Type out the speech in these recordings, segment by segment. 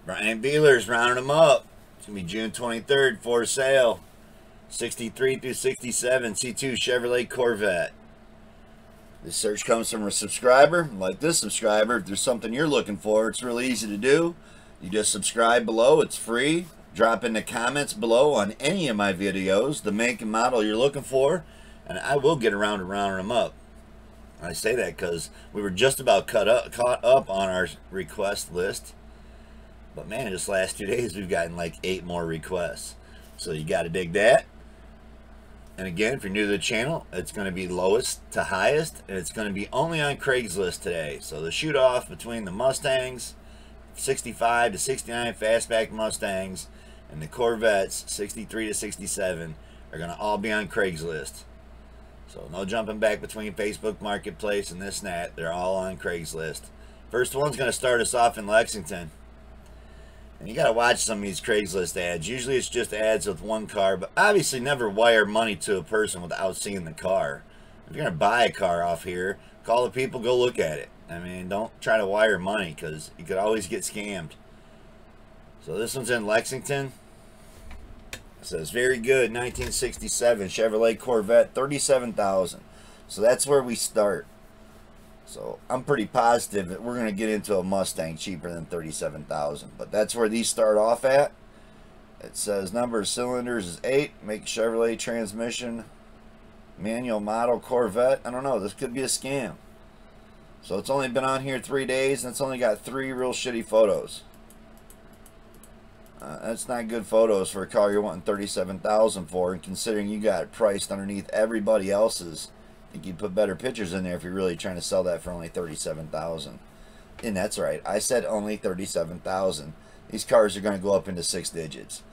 Brian Bealer's rounding them up. It's going to be June 23rd for sale. 63 through 67 C2 Chevrolet Corvette. This search comes from a subscriber. Like this subscriber, if there's something you're looking for, it's really easy to do. You just subscribe below. It's free. Drop in the comments below on any of my videos the make and model you're looking for, and I will get around to rounding them up. I say that because we were just about caught up on our request list. But man, this last 2 days we've gotten like 8 more requests. So you got to dig that. And again, if you're new to the channel, it's going to be lowest to highest, and it's going to be only on Craigslist today. So the shoot off between the Mustangs, 65 to 69 fastback Mustangs, and the Corvettes, 63 to 67, are going to all be on Craigslist. So no jumping back between Facebook Marketplace and this and that. They're all on Craigslist. First one's going to start us off in Lexington. And you got to watch some of these Craigslist ads. Usually it's just ads with one car, but obviously never wire money to a person without seeing the car. If you're going to buy a car off here, call the people, go look at it. I mean, don't try to wire money because you could always get scammed. So this one's in Lexington. It says, very good, 1967 Chevrolet Corvette, $37,000. So that's where we start. So I'm pretty positive that we're going to get into a Mustang cheaper than $37,000. But that's where these start off at. It says number of cylinders is 8. Make Chevrolet transmission. Manual model Corvette. I don't know. This could be a scam. So it's only been on here 3 days, and it's only got 3 real shitty photos. That's not good photos for a car you're wanting $37,000 for, and considering you got it priced underneath everybody else's. I think you'd put better pictures in there if you're really trying to sell that for only $37,000. And that's right, I said only $37,000. These cars are going to go up into 6 digits.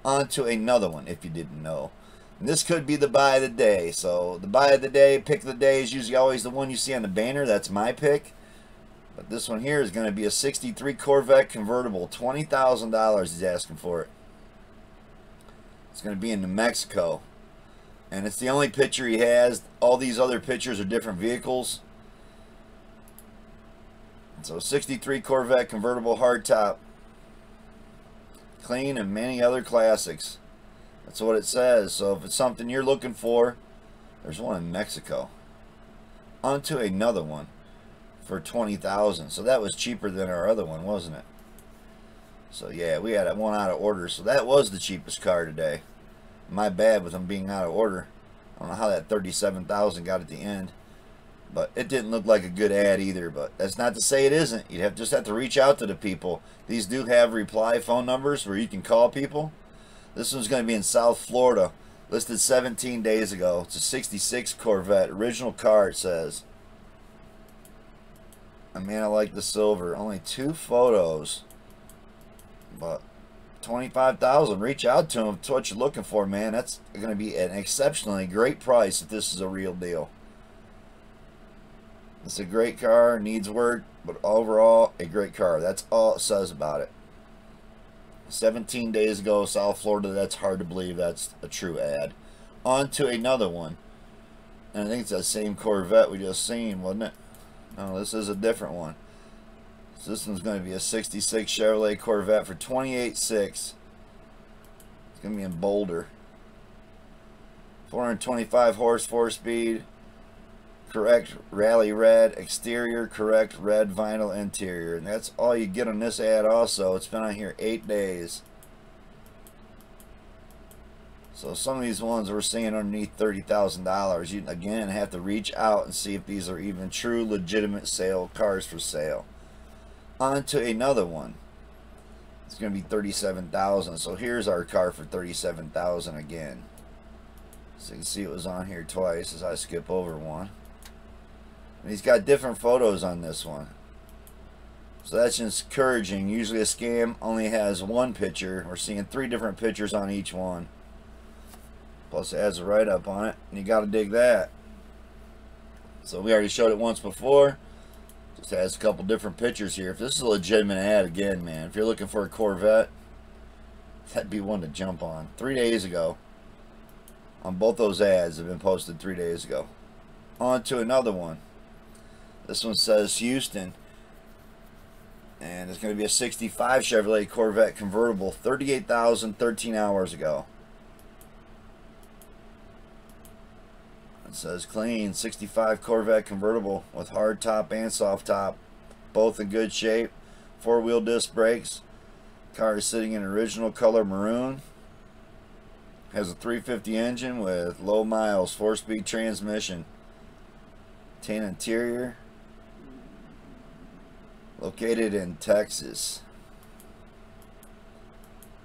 On to another one, if you didn't know. And this could be the buy of the day. So the buy of the day, pick of the day is usually always the one you see on the banner. That's my pick. But this one here is going to be a 63 Corvette convertible. $20,000 he's asking for it. It's going to be in New Mexico. And it's the only picture he has. All these other pictures are different vehicles. So 63 Corvette convertible hardtop. Clean and many other classics. That's what it says. So if it's something you're looking for, there's one in Mexico. On to another one for $20,000. So that was cheaper than our other one, wasn't it? So yeah, we had one out of order. So that was the cheapest car today. My bad with them being out of order. I don't know how that $37,000 got at the end, but it didn't look like a good ad either. But that's not to say it isn't. You'd just have to reach out to the people. These do have reply phone numbers where you can call people. This one's going to be in South Florida, listed 17 days ago. It's a 66 Corvette, original car, it says. I mean, I like the silver. Only 2 photos, but $25,000. Reach out to them. It's what you're looking for, man. That's going to be an exceptionally great price if this is a real deal. It's a great car, needs work, but overall a great car. That's all it says about it. 17 days ago, South Florida. That's hard to believe that's a true ad. On to another one, and I think it's that same Corvette we just seen, wasn't it? No, this is a different one. This one's going to be a 66 Chevrolet Corvette for $28,600. It's going to be in Boulder. 425 horse, 4-speed. Correct rally red exterior, correct red vinyl interior. And that's all you get on this ad also. It's been on here 8 days. So some of these ones we're seeing underneath $30,000. You, again, have to reach out and see if these are even true, legitimate cars for sale. On to another one. It's going to be $37,000. So here's our car for $37,000 again. So you can see it was on here twice as I skip over one. And he's got different photos on this one. So that's encouraging. Usually a scam only has one picture. We're seeing 3 different pictures on each one. Plus it has a write-up on it. And you got to dig that. So we already showed it once before. Just has a couple different pictures here. If this is a legitimate ad, again, man, if you're looking for a Corvette, that'd be one to jump on. 3 days ago. On both those ads have been posted 3 days ago. On to another one. This one says Houston. And it's going to be a 65 Chevrolet Corvette convertible, 38,000, 13 hours ago. It says clean, 65 Corvette convertible with hard top and soft top, both in good shape. 4-wheel disc brakes. Car is sitting in original color maroon. Has a 350 engine with low miles, 4-speed transmission. Tan interior. Located in Texas.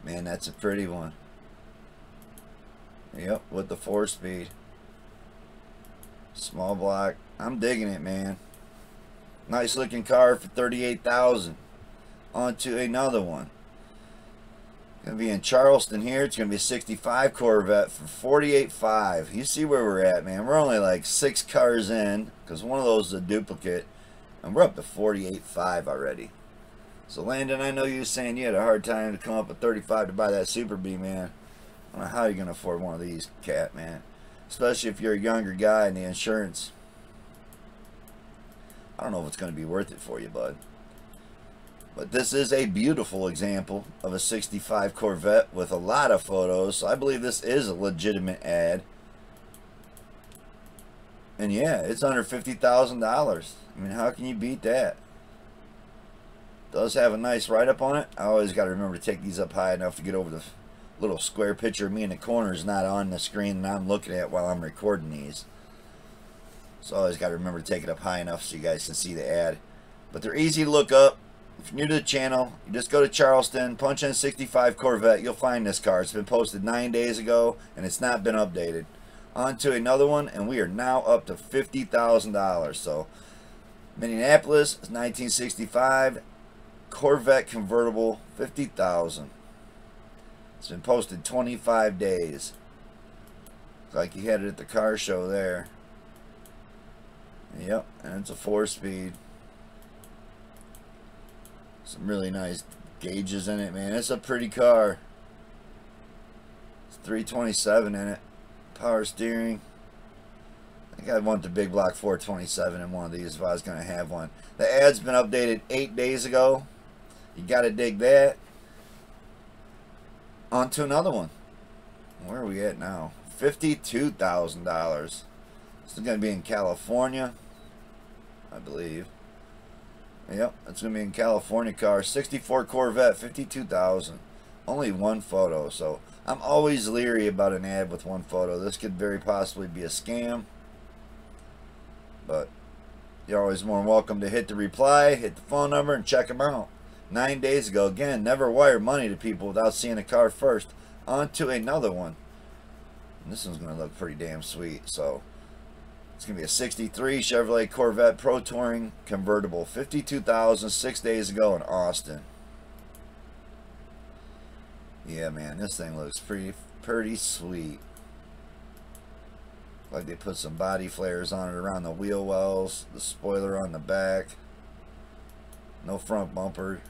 Man, that's a pretty one. Yep, with the 4-speed. Small block. I'm digging it, man. Nice looking car for $38,000. On to another one. Gonna be in Charleston here. It's gonna be a 65 Corvette for $48,500. You see where we're at, man. We're only like 6 cars in, because one of those is a duplicate, and we're up to $48,500 already. So Landon, I know you were saying you had a hard time to come up with $35,000 to buy that Super Bee, man. I don't know how you're gonna afford one of these, cat, man. Especially if you're a younger guy and the insurance. I don't know if it's gonna be worth it for you, bud. But this is a beautiful example of a 65 Corvette with a lot of photos. So I believe this is a legitimate ad. And yeah, it's under $50,000. I mean, how can you beat that? Does have a nice write-up on it. I always got to remember to take these up high enough to get over the little square picture of me in the corner is not on the screen and I'm looking at while I'm recording these. So I always got to remember to take it up high enough so you guys can see the ad. But they're easy to look up. If you're new to the channel, you just go to Charleston, punch in 65 Corvette, you'll find this car. It's been posted 9 days ago, and it's not been updated. On to another one, and we are now up to $50,000. So, Minneapolis, 1965, Corvette convertible, $50,000. It's been posted 25 days. Looks like you had it at the car show there. Yep, and it's a 4-speed. Some really nice gauges in it, man. It's a pretty car. It's 327 in it. Power steering. I think I'd want the big block 427 in one of these if I was going to have one. The ad's been updated 8 days ago. You got to dig that. On to another one. Where are we at now? $52,000. This is going to be in California, I believe. Yep, it's going to be in California car. 64 Corvette, $52,000. Only one photo, so I'm always leery about an ad with one photo. This could very possibly be a scam. But you're always more than welcome to hit the reply, hit the phone number, and check them out. 9 days ago. Again, never wire money to people without seeing a car first. On to another one. And this one's going to look pretty damn sweet, so... It's going to be a 63 Chevrolet Corvette Pro Touring convertible. $52,000 6 days ago in Austin. Yeah, man, this thing looks pretty sweet. Like they put some body flares on it around the wheel wells. The spoiler on the back. No front bumper.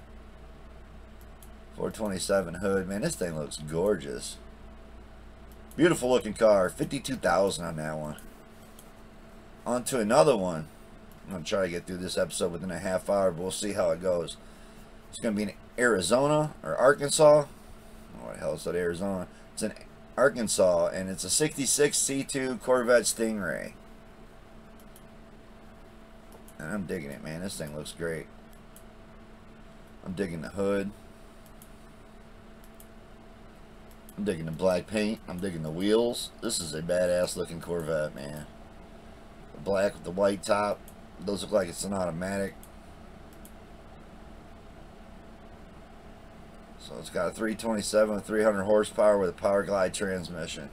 427 hood. Man, this thing looks gorgeous. Beautiful looking car. $52,000 on that one. On to another one. I'm going to try to get through this episode within a half hour, but we'll see how it goes. It's going to be in Arizona or Arkansas. Oh, what the hell is that, Arizona? It's in Arkansas, and it's a 66 C2 Corvette Stingray. And I'm digging it, man. This thing looks great. I'm digging the hood. I'm digging the black paint. I'm digging the wheels. This is a badass looking Corvette, man. The black with the white top. It does look like it's an automatic. So it's got a 327 with 300 horsepower with a power glide transmission.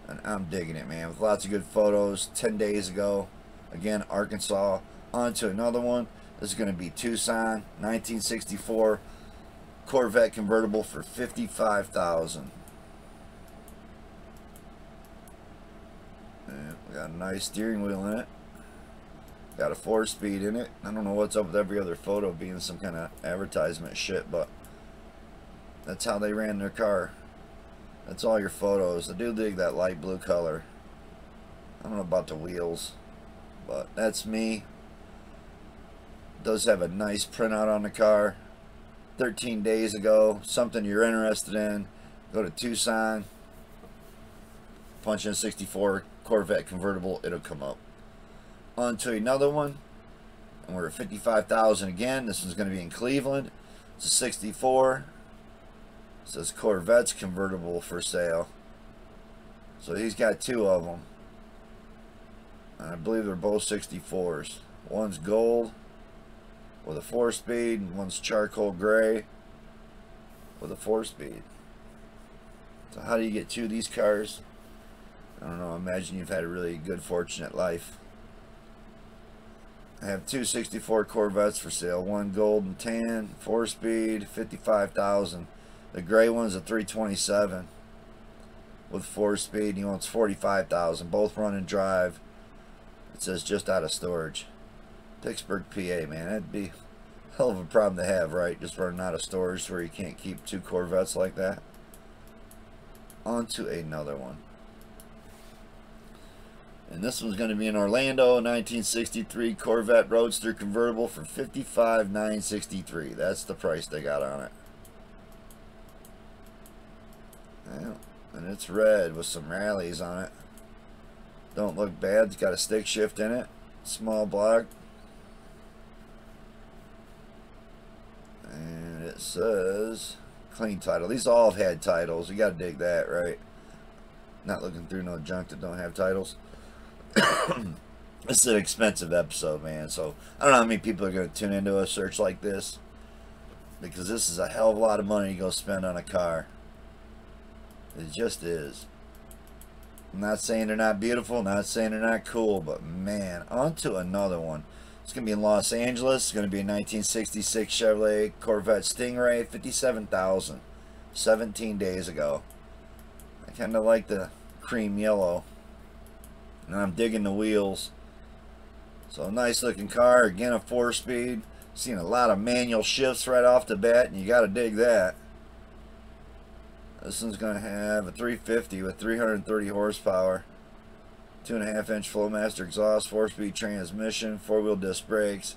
And I'm digging it, man. With lots of good photos. 10 days ago. Again, Arkansas. On to another one. This is going to be Tucson. 1964 Corvette convertible for $55,000. We got a nice steering wheel in it. Got a 4-speed in it. I don't know what's up with every other photo being some kind of advertisement shit, but that's how they ran their car. That's all your photos. I do dig that light blue color. I don't know about the wheels, but that's me Does have a nice printout on the car. 13 days ago. Something you're interested in, go to Tucson, punch in 64 Corvette convertible, it'll come up. On to another one, and we're at 55,000 again. This one's going to be in Cleveland. It's a 64. It says Corvette's convertible for sale. So he's got two of them. And I believe they're both 64s. One's gold with a 4-speed, and one's charcoal gray with a 4-speed. So how do you get two of these cars? I don't know. Imagine you've had a really good, fortunate life. I have two 64 Corvettes for sale. One gold and tan, 4-speed, 55,000. The gray one's a 327 with 4-speed. He wants 45,000. Both run and drive. It says just out of storage. Pittsburgh, PA, man. That'd be a hell of a problem to have, right? Just running out of storage where you can't keep two Corvettes like that. On to another one. And this one's going to be in Orlando, 1963 Corvette Roadster convertible for $55,963. That's the price they got on it. Yeah, and it's red with some rallies on it. Don't look bad. It's got a stick shift in it. Small block. And it says clean title. These all have had titles. You got to dig that, right? Not looking through no junk that don't have titles. This is an expensive episode, man. So I don't know how many people are going to tune into a search like this, because this is a hell of a lot of money to go spend on a car. It just is. I'm not saying they're not beautiful, not saying they're not cool, but man, on to another one. It's going to be in Los Angeles. It's going to be a 1966 Chevrolet Corvette Stingray, 57,000. 17 days ago. I kind of like the cream yellow. And I'm digging the wheels. So a nice looking car. Again, a 4-speed. Seen a lot of manual shifts right off the bat, and you got to dig that. This one's going to have a 350 with 330 horsepower. 2.5-inch Flowmaster exhaust, 4-speed transmission, 4-wheel disc brakes.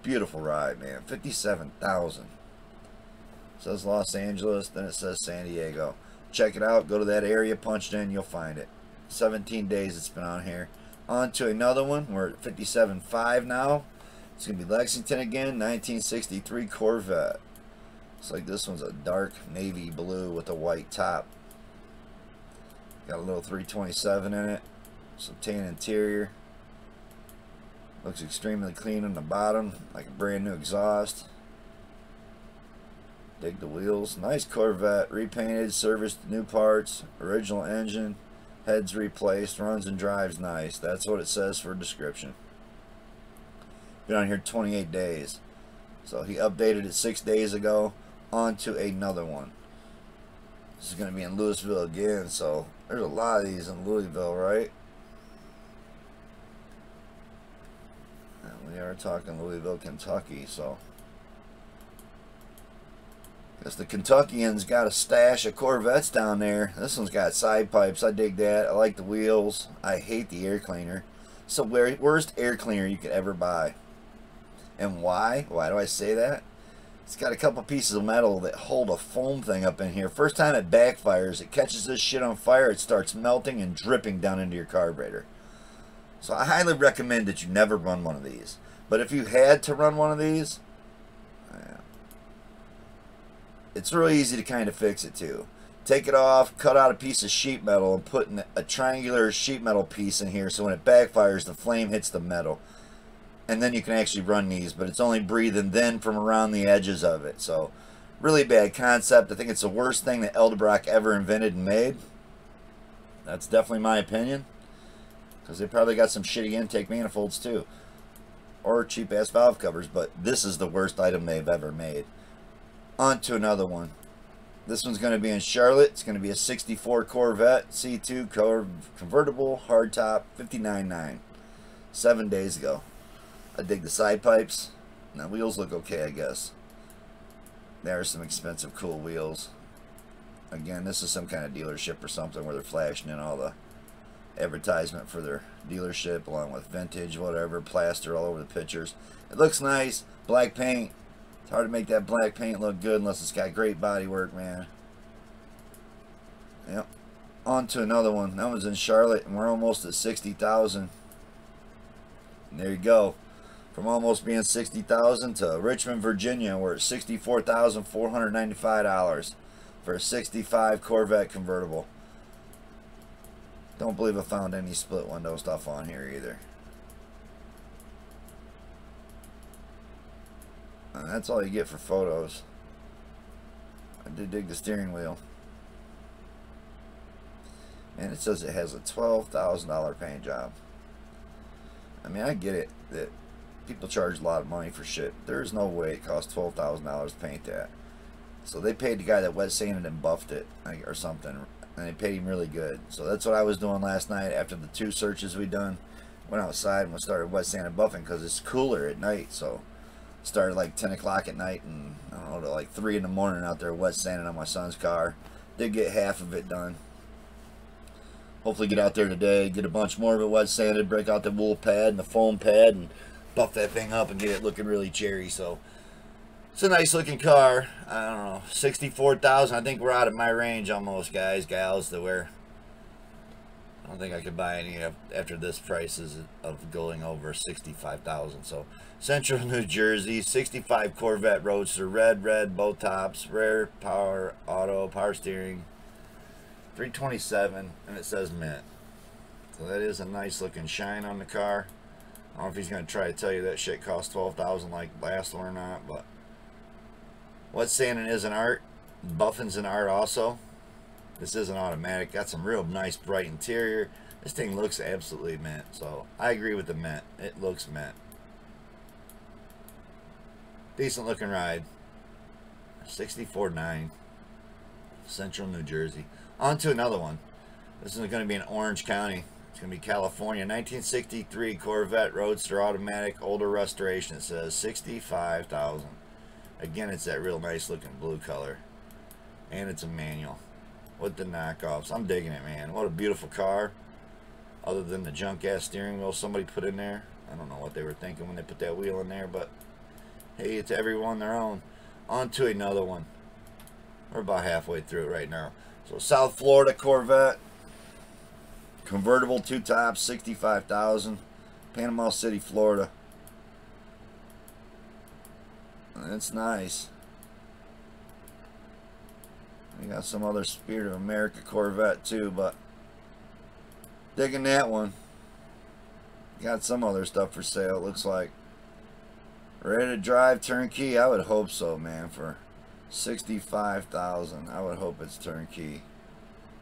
Beautiful ride, man. 57,000. It says Los Angeles, then it says San Diego. Check it out. Go to that area, punch it in, you'll find it. 17 days it's been on here. On to another one. We're at 57.5 now. It's going to be Lexington again, 1963 Corvette. Looks like this one's a dark navy blue with a white top. Got a little 327 in it. Some tan interior. Looks extremely clean on the bottom, like a brand new exhaust. Dig the wheels. Nice Corvette, repainted, serviced, new parts, original engine, heads replaced, runs and drives nice. That's what it says for a description. Been on here 28 days. So he updated it 6 days ago. On to another one. This is going to be in Louisville again, so there's a lot of these in Louisville, right? And we are talking Louisville, Kentucky, so guess the Kentuckians got a stash of Corvettes down there. This one's got side pipes. I dig that. I like the wheels. I hate the air cleaner. It's the worst air cleaner you could ever buy. And why? Why do I say that? It's got a couple pieces of metal that hold a foam thing up in here. First time it backfires, it catches this shit on fire, it starts melting and dripping down into your carburetor. So I highly recommend that you never run one of these. But if you had to run one of these, it's really easy to kind of fix it too. Take it off, cut out a piece of sheet metal, and put a triangular sheet metal piece in here so when it backfires, the flame hits the metal. And then you can actually run these, but it's only breathing then from around the edges of it. So, really bad concept. I think it's the worst thing that Edelbrock ever invented and made. That's definitely my opinion. Because they probably got some shitty intake manifolds too. Or cheap-ass valve covers, but this is the worst item they've ever made. On to another one. This one's going to be in Charlotte. It's going to be a 64 Corvette C2 convertible hardtop, 59.9. 7 days ago. I dig the side pipes. Now wheels look okay, I guess. There are some expensive, cool wheels. Again, this is some kind of dealership or something where they're flashing in all the advertisement for their dealership, along with vintage, whatever, plaster all over the pictures. It looks nice. Black paint. It's hard to make that black paint look good unless it's got great body work, man. Yep. On to another one. That one's in Charlotte, and we're almost at 60,000. There you go. From almost being 60,000 to Richmond, Virginia, we're at $64,495 for a 65 Corvette convertible. Don't believe I found any split window stuff on here either. And that's all you get for photos. I did dig the steering wheel. And it says it has a $12,000 paint job. I mean, I get it that people charge a lot of money for shit. There's no way it costs $12,000 to paint that. So they paid the guy that wet sanded and buffed it, or something. And they paid him really good. So that's what I was doing last night after the 2 searches we done. Went outside and we started wet sanding and buffing because it's cooler at night. So started like 10 o'clock at night and I don't know, to like 3 in the morning out there wet sanding on my son's car. Did get half of it done. Hopefully get out there today, get a bunch more of it wet sanded, break out the wool pad and the foam pad and buff that thing up and get it looking really cherry. So it's a nice looking car. I don't know, 64,000. I think we're out of my range almost, guys, gals, to where I don't think I could buy any after this price is of going over 65,000. So Central New Jersey, 65 Corvette Roadster, red, both tops, rear power, auto, power steering, 327, and it says mint. So that is a nice looking shine on the car. I don't know if he's going to try to tell you that shit costs 12,000 like last one or not, but wet sanding is an art. Buffing's an art also. This is an automatic. Got some real nice bright interior. This thing looks absolutely mint. So I agree with the mint. It looks mint. Decent looking ride. 64.9. Central New Jersey. On to another one. This is going to be in Orange County. It's going to be California. 1963 Corvette Roadster automatic, older restoration. It says 65,000. Again, it's that real nice looking blue color. And it's a manual with the knockoffs. I'm digging it, man. What a beautiful car. Other than the junk ass steering wheel somebody put in there. I don't know what they were thinking when they put that wheel in there, but hey, it's everyone their own. On to another one. We're about halfway through it right now. So South Florida Corvette. Convertible, 2 tops, 65,000. Panama City, Florida. That's nice. We got some other Spirit of America Corvette too, but digging that one. Got some other stuff for sale, looks like. Ready to drive, turnkey? I would hope so, man, for 65,000. I would hope it's turnkey.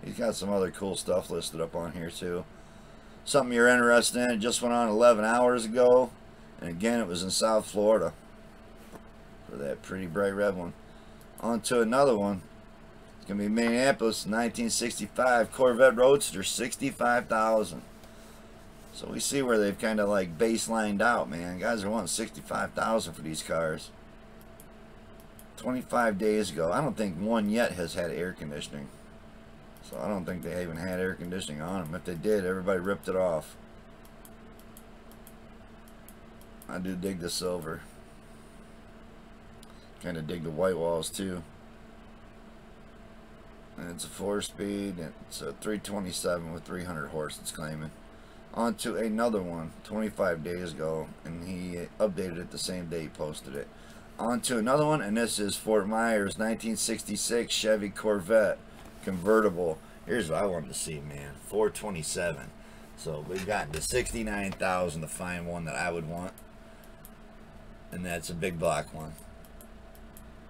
He's got some other cool stuff listed up on here too. Something you're interested in. It just went on 11 hours ago. And again, it was in South Florida. For that pretty bright red one. On to another one. It's going to be Minneapolis, 1965 Corvette Roadster, 65,000. So we see where they've kind of like baselined out, man. Guys are wanting 65,000 for these cars. 25 days ago. I don't think one yet has had air conditioning. So I don't think they even had air conditioning on them. If they did, everybody ripped it off. I do dig the silver. Kind of dig the white walls too. And it's a 4-speed. It's a 327 with 300 horse, it's claiming. On to another one 25 days ago, and he updated it the same day he posted it. On to another one, and this is Fort Myers 1966 Chevy Corvette convertible. Here's what I wanted to see, man. 427. So we've gotten to 69,000 to find one that I would want, and that's a big black one.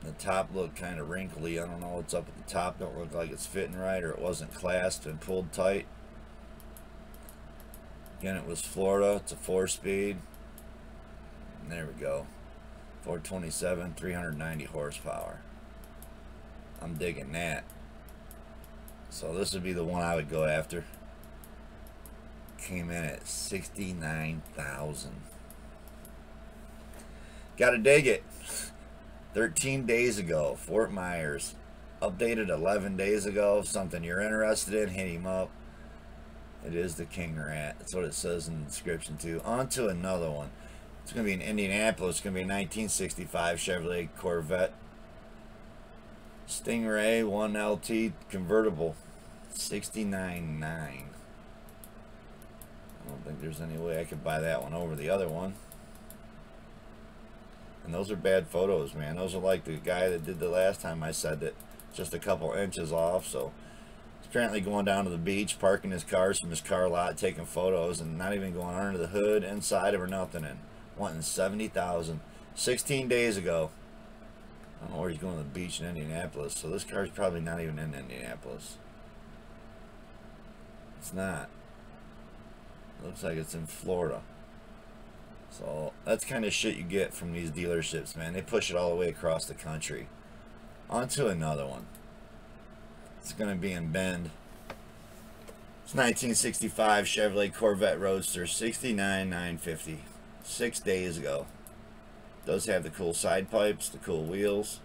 The top looked kind of wrinkly. I don't know what's up at the top. Don't look like it's fitting right, or it wasn't clasped and pulled tight. Again, it was Florida. It's a 4-speed. And there we go. 427, 390 horsepower. I'm digging that. So this would be the one I would go after. Came in at 69,000. Gotta dig it. 13 days ago, Fort Myers. Updated 11 days ago. Something you're interested in, hit him up. It is the King Rat. That's what it says in the description too. On to another one. It's going to be in Indianapolis. It's going to be a 1965 Chevrolet Corvette Stingray 1LT convertible. 69.9. I don't think there's any way I could buy that one over the other one. And those are bad photos, man. Those are like the guy that did the last time I said that, just a couple inches off. So he's apparently going down to the beach, parking his cars from his car lot, taking photos, and not even going under the hood, inside, or nothing, and wanting $70,000. 16 days ago. I don't know where he's going to the beach in Indianapolis. So this car's probably not even in Indianapolis. It's not. It looks like it's in Florida. So that's kind of shit you get from these dealerships, man. They push it all the way across the country. On to another one. It's going to be in Bend. It's 1965 Chevrolet Corvette Roadster, 69,950. 6 days ago. Does have the cool side pipes, the cool wheels.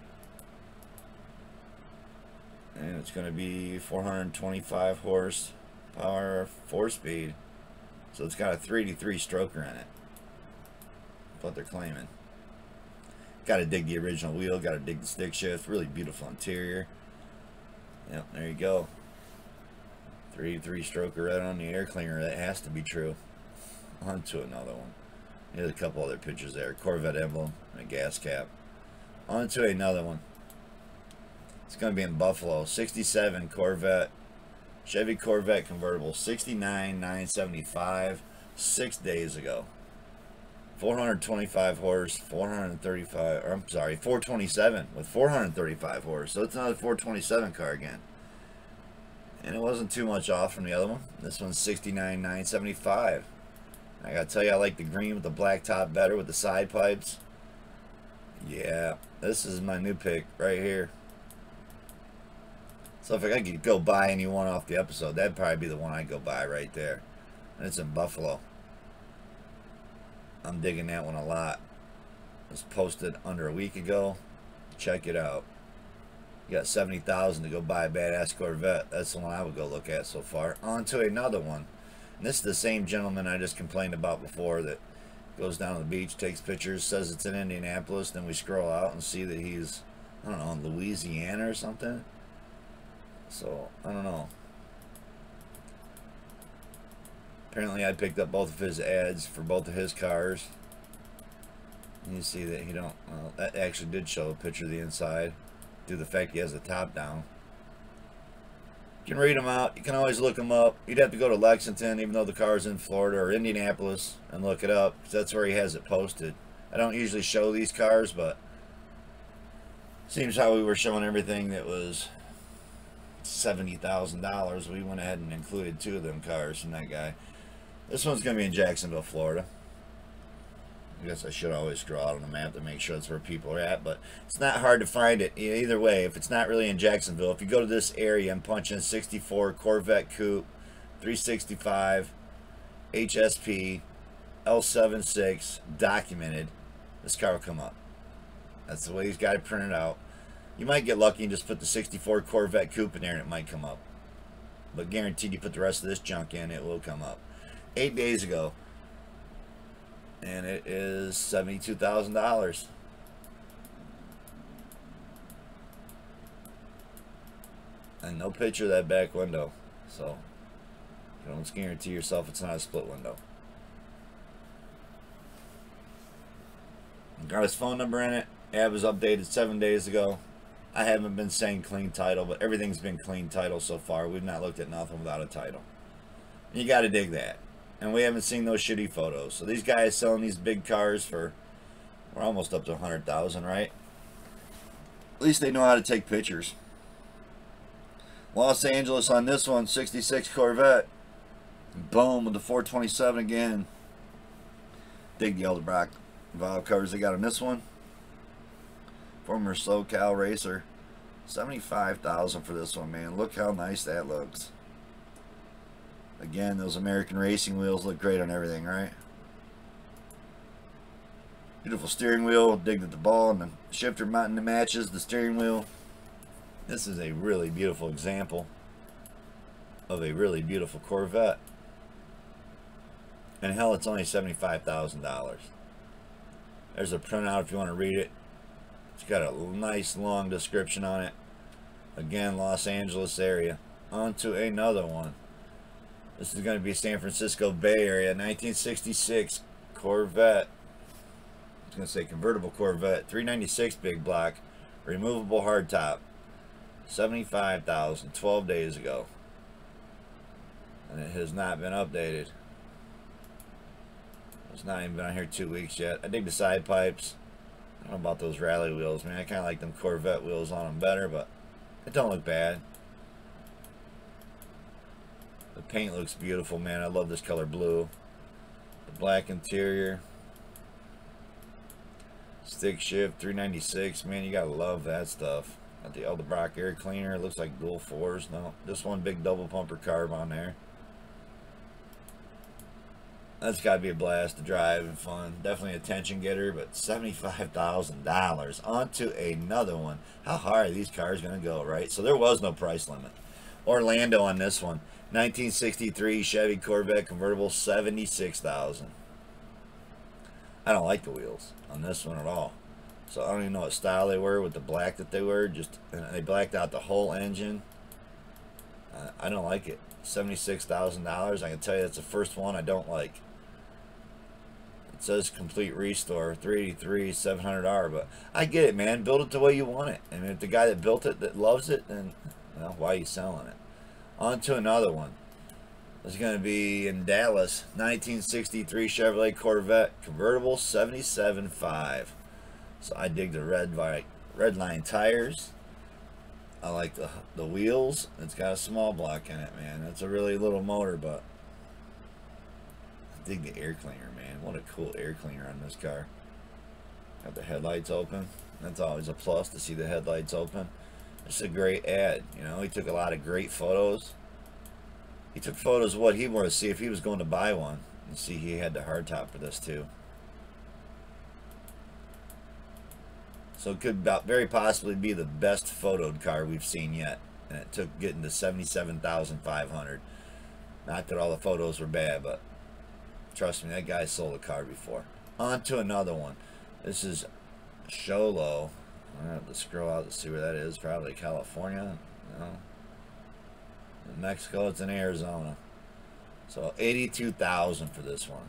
And it's going to be 425 horsepower, 4-speed. So it's got a 383 stroker in it. What they're claiming. Got to dig the original wheel, got to dig the stick shift. Really beautiful interior. Yep, there you go. 383 stroker right on the air cleaner. That has to be true. On to another one. Here's a couple other pictures there. Corvette emblem and a gas cap. On to another one. It's going to be in Buffalo. 67 Corvette. Chevy Corvette convertible. 69,975. 6 days ago. 425 horse, 435, or I'm sorry, 427 with 435 horse. So it's another 427 car again. And it wasn't too much off from the other one. This one's 69,975. I gotta tell you, I like the green with the black top better with the side pipes. Yeah, this is my new pick right here. So if I could go buy any one off the episode, that'd probably be the one I'd go buy right there. And it's in Buffalo. I'm digging that one a lot. It was posted under a week ago. Check it out. You got 70,000 to go buy a badass Corvette. That's the one I would go look at so far. On to another one. And this is the same gentleman I just complained about before that goes down to the beach, takes pictures, says it's in Indianapolis. Then we scroll out and see that he's, I don't know, in Louisiana or something. So, I don't know. Apparently I picked up both of his ads for both of his cars. And you see that he don't, well, that actually did show a picture of the inside due to the fact he has the top down. You can read them out. You can always look them up. You'd have to go to Lexington, even though the car's in Florida, or Indianapolis, and look it up, because that's where he has it posted. I don't usually show these cars, but seems how we were showing everything that was $70,000. We went ahead and included 2 of them cars from that guy. This one's going to be in Jacksonville, Florida. I guess I should always scroll out on the map to make sure that's where people are at, but it's not hard to find it either way. If it's not really in Jacksonville, if you go to this area and punch in 64 Corvette Coupe 365 HSP L76 documented, this car will come up. That's the way he's got it printed out. You might get lucky and just put the 64 Corvette Coupe in there and it might come up, but guaranteed you put the rest of this junk in, it will come up. 8 days ago, and it is $72,000. And no picture of that back window, so you can almost guarantee yourself it's not a split window. Got his phone number in it. Ad was updated 7 days ago. I haven't been saying clean title, but everything's been clean title so far. We've not looked at nothing without a title. And you got to dig that. And we haven't seen those shitty photos. So these guys selling these big cars for, we're almost up to 100,000, right? At least they know how to take pictures. Los Angeles on this one, 66 Corvette. Boom, with the 427 again. Dig the Edelbrock valve covers they got on this one. Former SoCal racer. 75,000 for this one, man. Look how nice that looks. Again, those American racing wheels look great on everything, right? Beautiful steering wheel. Digged at the ball, and the shifter mounting matches the steering wheel. This is a really beautiful example of a really beautiful Corvette. And hell, it's only $75,000. There's a printout if you want to read it. It's got a nice long description on it. Again, Los Angeles area. On to another one. This is going to be San Francisco Bay Area, 1966 Corvette. I was going to say convertible Corvette, 396 big block, removable hardtop, 75,000, 12 days ago. And it has not been updated. It's not even been on here 2 weeks yet. I dig the side pipes. I don't know about those rally wheels, man. I kind of like them Corvette wheels on them better, but it don't look bad. The paint looks beautiful, man. I love this color blue. The black interior. Stick shift, 396. Man, you gotta love that stuff. Got the Eldebrock air cleaner. It looks like dual fours. No, this one big double pumper carb on there. That's gotta be a blast to drive and fun. Definitely a attention getter, but $75,000. On to another one. How high are these cars gonna go, right? So there was no price limit. Orlando on this one. 1963 Chevy Corvette convertible, 76,000. I don't like the wheels on this one at all. So I don't even know what style they were with the black that they were. Just, and they blacked out the whole engine. I don't like it. $76,000. I can tell you that's the first one I don't like. It says complete restore, 383 700R, but I get it, man. Build it the way you want it. And if the guy that built it that loves it, then well, why are you selling it? On to another one. It's going to be in Dallas, 1963 Chevrolet Corvette convertible, 77.5. So I dig the red line tires. I like the wheels. It's got a small block in it, man. It's a really little motor, but I dig the air cleaner, man. What a cool air cleaner on this car. Got the headlights open. That's always a plus to see the headlights open. It's a great ad. You know, he took a lot of great photos. He took photos of what he wanted to see if he was going to buy one. You see, he had the hardtop for this too. So it could very possibly be the best photoed car we've seen yet. And it took getting to 77,500. Not that all the photos were bad, but trust me, that guy sold a car before. On to another one. This is Sholo. I have to scroll out to see where that is. Probably California. No. In Mexico, it's in Arizona. So 82,000 for this one.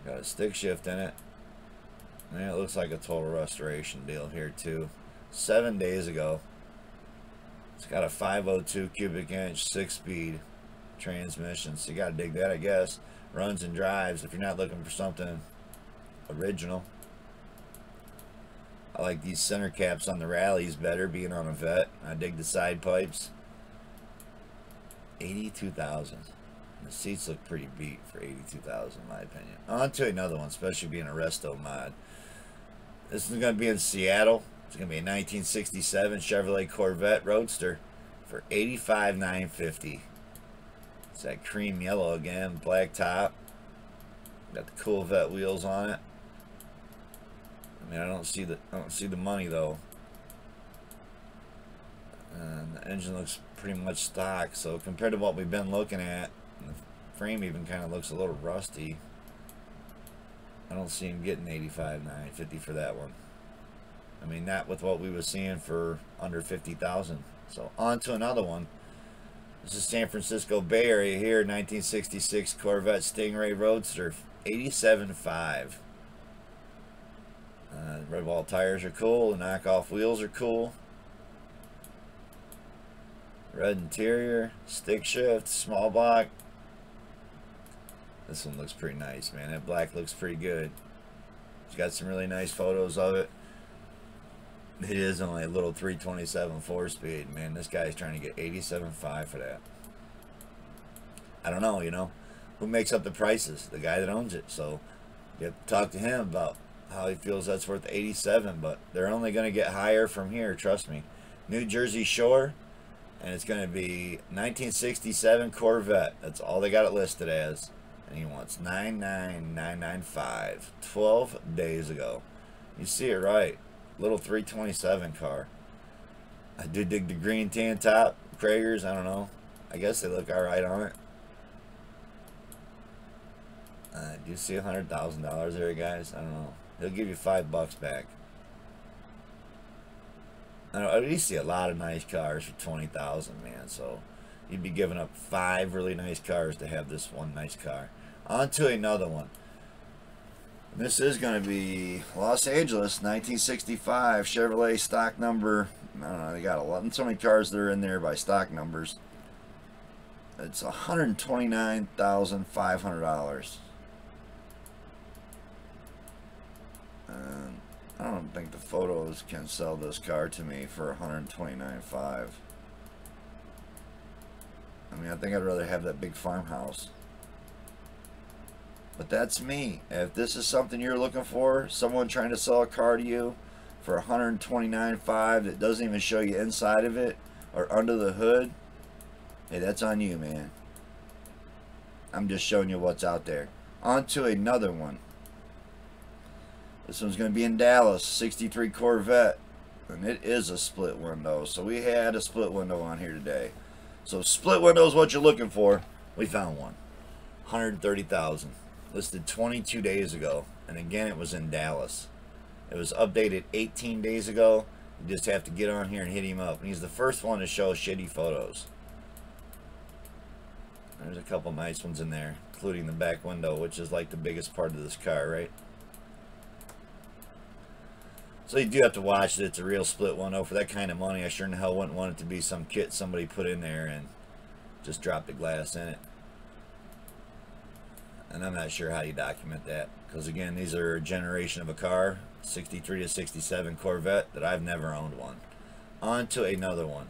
Got a stick shift in it. And it looks like a total restoration deal here too. 7 days ago. It's got a 502 cubic inch 6-speed transmission. So you gotta dig that, I guess. Runs and drives if you're not looking for something original. I like these center caps on the rallies better, being on a Vet. I dig the side pipes. 82,000. The seats look pretty beat for 82,000 in my opinion. On to another one, especially being a resto mod. This is going to be in Seattle. It's going to be a 1967 Chevrolet Corvette Roadster for $85,950. It's that cream yellow again, black top. Got the cool Vet wheels on it. I mean, I don't see the money though. And the engine looks pretty much stock, so compared to what we've been looking at, the frame even kind of looks a little rusty. I don't see him getting $85,950 for that one. I mean, not with what we were seeing for under 50,000. So on to another one. This is San Francisco Bay Area here, 1966 Corvette Stingray Roadster, 87.5. Red wall tires are cool. The knockoff wheels are cool. Red interior, stick shift, small block. This one looks pretty nice, man. That black looks pretty good. It's got some really nice photos of it. It is only a little 327 4-speed. Man, this guy's trying to get 87.5 for that. I don't know, you know. Who makes up the prices? The guy that owns it. So you have to talk to him about how he feels that's worth 87, but they're only going to get higher from here, trust me. New Jersey Shore, and it's going to be 1967 Corvette. That's all they got it listed as. And he wants $99,995. 12 days ago. You see it right. Little 327 car. I do dig the green tan top. Kragers, I don't know. I guess they look alright on it. Do you see $100,000 there, guys? I don't know. He'll give you $5 back. I know, at least see a lot of nice cars for $20,000, man. So you'd be giving up 5 really nice cars to have this one nice car. On to another one. This is going to be Los Angeles, 1965 Chevrolet stock number. I don't know, they got a lot. So many cars that are in there by stock numbers. It's $129,500. And I don't think the photos can sell this car to me for $129,500. I mean, I think I'd rather have that big farmhouse. But that's me. If this is something you're looking for, someone trying to sell a car to you for $129,500 that doesn't even show you inside of it or under the hood, hey, that's on you, man. I'm just showing you what's out there. On to another one. This one's going to be in Dallas, 63 Corvette. And it is a split window. So we had a split window on here today. So split window is what you're looking for. We found one. $130,000. Listed 22 days ago, and again it was in Dallas. It was updated 18 days ago. You just have to get on here and hit him up, and he's the first one to show shitty photos. There's a couple nice ones in there, including the back window, which is like the biggest part of this car, right? So you do have to watch that it's a real split window. For that kind of money, I sure in the hell wouldn't want it to be some kit somebody put in there and just dropped the glass in it. And I'm not sure how you document that, because again, these are a generation of a car, 63 to 67 Corvette, that I've never owned one. On to another one.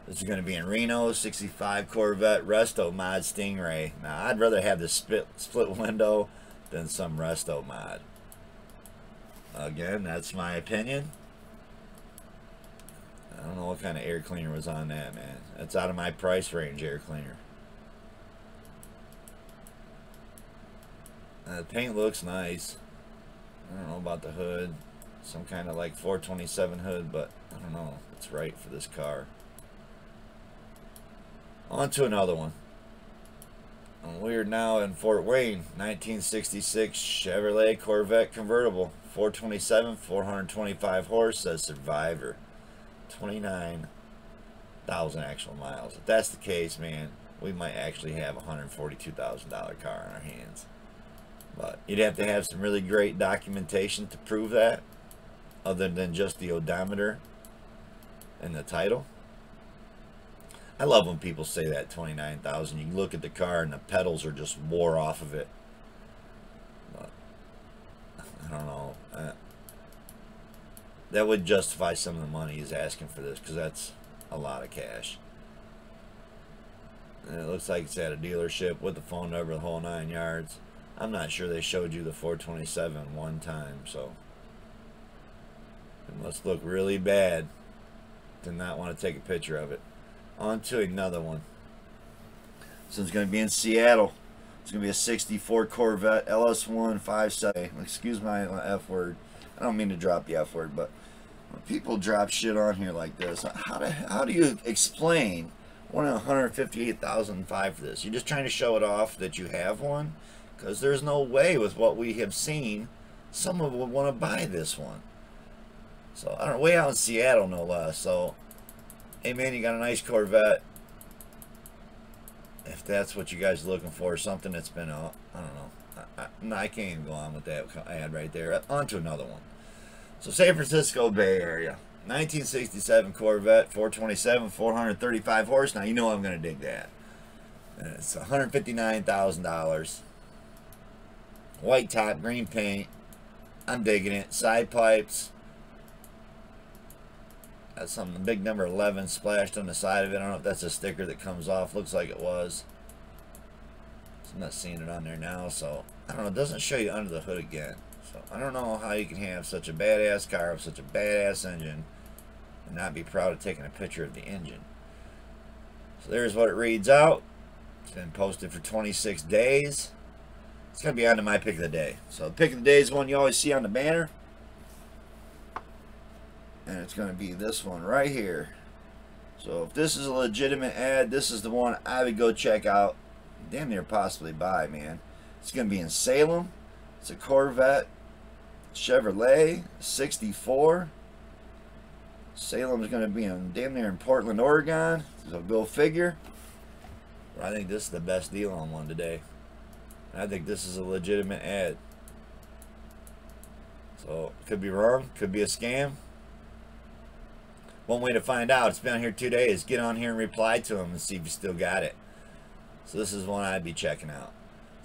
This is going to be in Reno, 65 Corvette Resto Mod Stingray. Now, I'd rather have the split window than some Resto mod. Again, that's my opinion. I don't know what kind of air cleaner was on that, man. That's out of my price range, air cleaner. The paint looks nice. I don't know about the hood. Some kind of like 427 hood, but I don't know if it's right for this car. On to another one. We're now in Fort Wayne, 1966 Chevrolet Corvette convertible. 427, 425 horse, says Survivor. 29,000 actual miles. If that's the case, man, we might actually have a $142,000 car in our hands. But you'd have to have some really great documentation to prove that, other than just the odometer and the title. I love when people say that 29,000. You look at the car and the pedals are just wore off of it. But I don't know. That would justify some of the money he's asking for this, because that's a lot of cash. And it looks like it's at a dealership with the phone number, the whole 9 yards. I'm not sure they showed you the 427 one time, so it must look really bad to not want to take a picture of it. On to another one. This one's going to be in Seattle. It's going to be a 64 Corvette LS1 57. Excuse my F word. I don't mean to drop the F word, but when people drop shit on here like this, how do you explain $158,005 for this? You're just trying to show it off that you have one? Because there's no way, with what we have seen, someone would want to buy this one. So, I don't know, way out in Seattle, no less. So, hey man, you got a nice Corvette. If that's what you guys are looking for, something that's been, I don't know. I can't even go on with that ad right there. On to another one. So, San Francisco Bay Area. 1967 Corvette, 427, 435 horse. Now, you know I'm going to dig that. And it's $159,000. White top, green paint. I'm digging it. Side pipes. Got something, big number 11 splashed on the side of it. I don't know if that's a sticker that comes off. Looks like it was. So I'm not seeing it on there now. So, I don't know. It doesn't show you under the hood again. So, I don't know how you can have such a badass car with such a badass engine and not be proud of taking a picture of the engine. So, there's what it reads out. It's been posted for 26 days. It's going to be on to my pick of the day. So, the pick of the day is one you always see on the banner. And it's going to be this one right here. So, if this is a legitimate ad, this is the one I would go check out. Damn near possibly buy, man. It's going to be in Salem. It's a Corvette Chevrolet 64. Salem is going to be in damn near in Portland, Oregon. So go figure. But I think this is the best deal on one today. I think this is a legitimate ad. So, could be wrong. Could be a scam. One way to find out, it's been here 2 days. Get on here and reply to them and see if you still got it. So this is one I'd be checking out.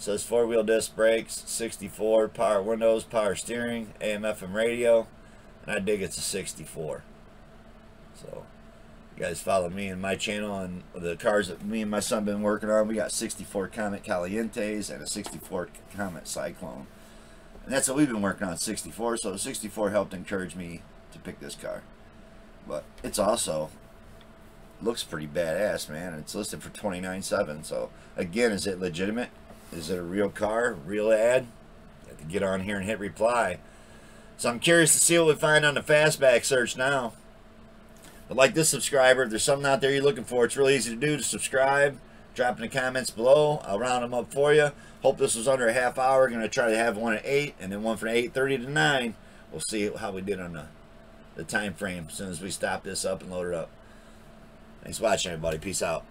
So it's 4-wheel disc brakes, 64, power windows, power steering, AM FM radio, and I dig it's a 64. So you guys follow me and my channel and the cars that me and my son been working on. We got 64 Comet Calientes and a 64 Comet Cyclone. And that's what we've been working on, 64. So 64 helped encourage me to pick this car. But it's also looks pretty badass, man. It's listed for $29,700. So again, is it legitimate? Is it a real car? Real ad? You have to get on here and hit reply. So I'm curious to see what we find on the fastback search now. But like this subscriber, if there's something out there you're looking for, it's really easy to do. To subscribe, drop in the comments below. I'll round them up for you. Hope this was under a half hour. Going to try to have one at 8 and then one from 8:30 to 9. We'll see how we did on the time frame as soon as we stop this up and load it up. Thanks for watching, everybody. Peace out.